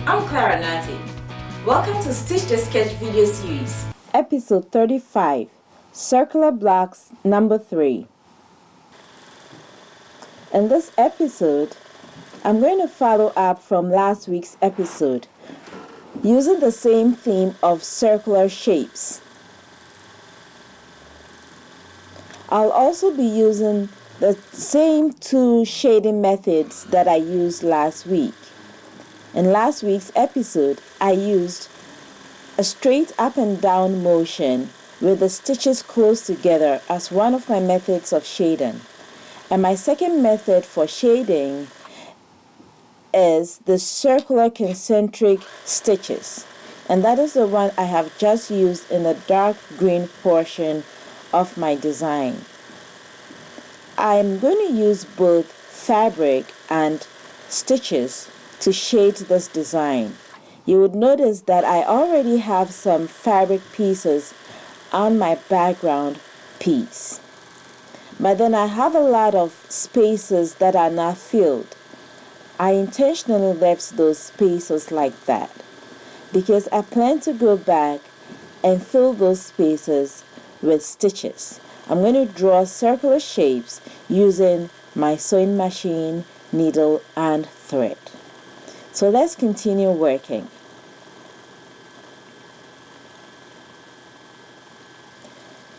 I'm Clara Nartey. Welcome to Stitch the Sketch video series. Episode 35, Circular Blocks number 3. In this episode, I'm going to follow up from last week's episode using the same theme of circular shapes. I'll also be using the same two shading methods that I used last week. In last week's episode, I used a straight up and down motion with the stitches close together as one of my methods of shading. And my second method for shading is the circular concentric stitches. And that is the one I have just used in the dark green portion of my design. I'm going to use both fabric and stitches to shade this design. You would notice that I already have some fabric pieces on my background piece. But then I have a lot of spaces that are not filled. I intentionally left those spaces like that because I plan to go back and fill those spaces with stitches. I'm going to draw circular shapes using my sewing machine, needle, and thread. So let's continue working.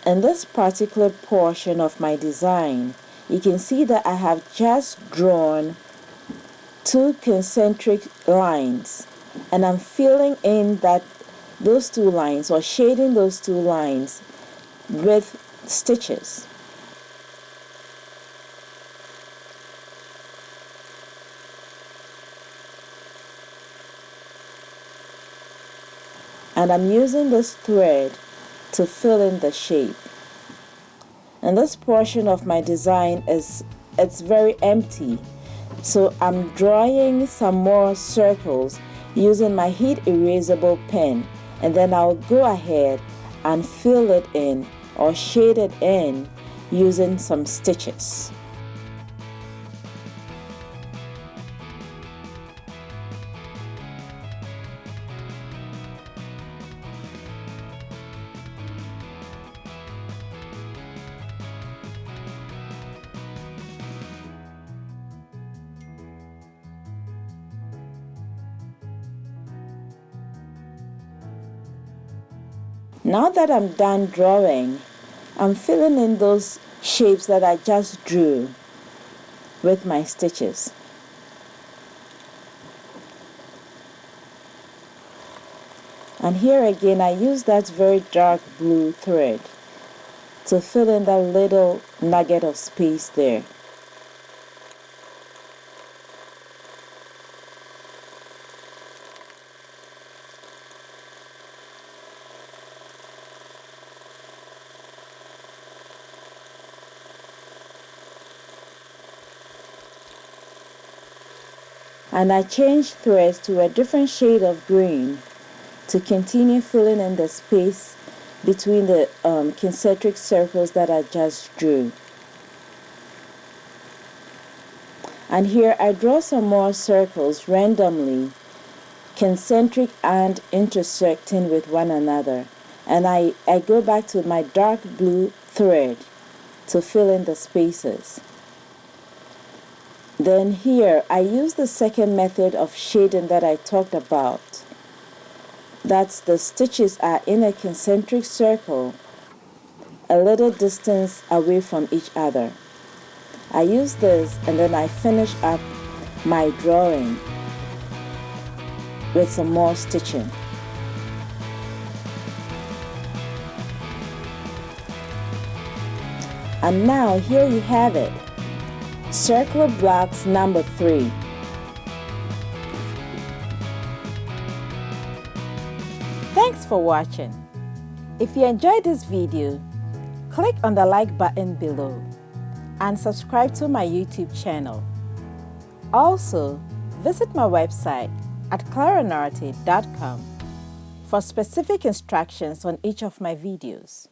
In this particular portion of my design, you can see that I have just drawn two concentric lines, and I'm filling in those two lines or shading those two lines with stitches. And I'm using this thread to fill in the shape. And this portion of my design it's very empty. So I'm drawing some more circles using my heat erasable pen, and then I'll go ahead and fill it in or shade it in using some stitches. Now that I'm done drawing, I'm filling in those shapes that I just drew with my stitches. And here again, I use that very dark blue thread to fill in that little nugget of space there. And I changed threads to a different shade of green to continue filling in the space between the concentric circles that I just drew. And here I draw some more circles randomly, concentric and intersecting with one another. And I go back to my dark blue thread to fill in the spaces. Then here, I use the second method of shading that I talked about. That's the stitches are in a concentric circle, a little distance away from each other. I use this and then I finish up my drawing with some more stitching. And now here you have it. Circular blocks number 3. Thanks for watching. If you enjoyed this video, click on the like button below and subscribe to my YouTube channel. Also, visit my website at claranartey.com for specific instructions on each of my videos.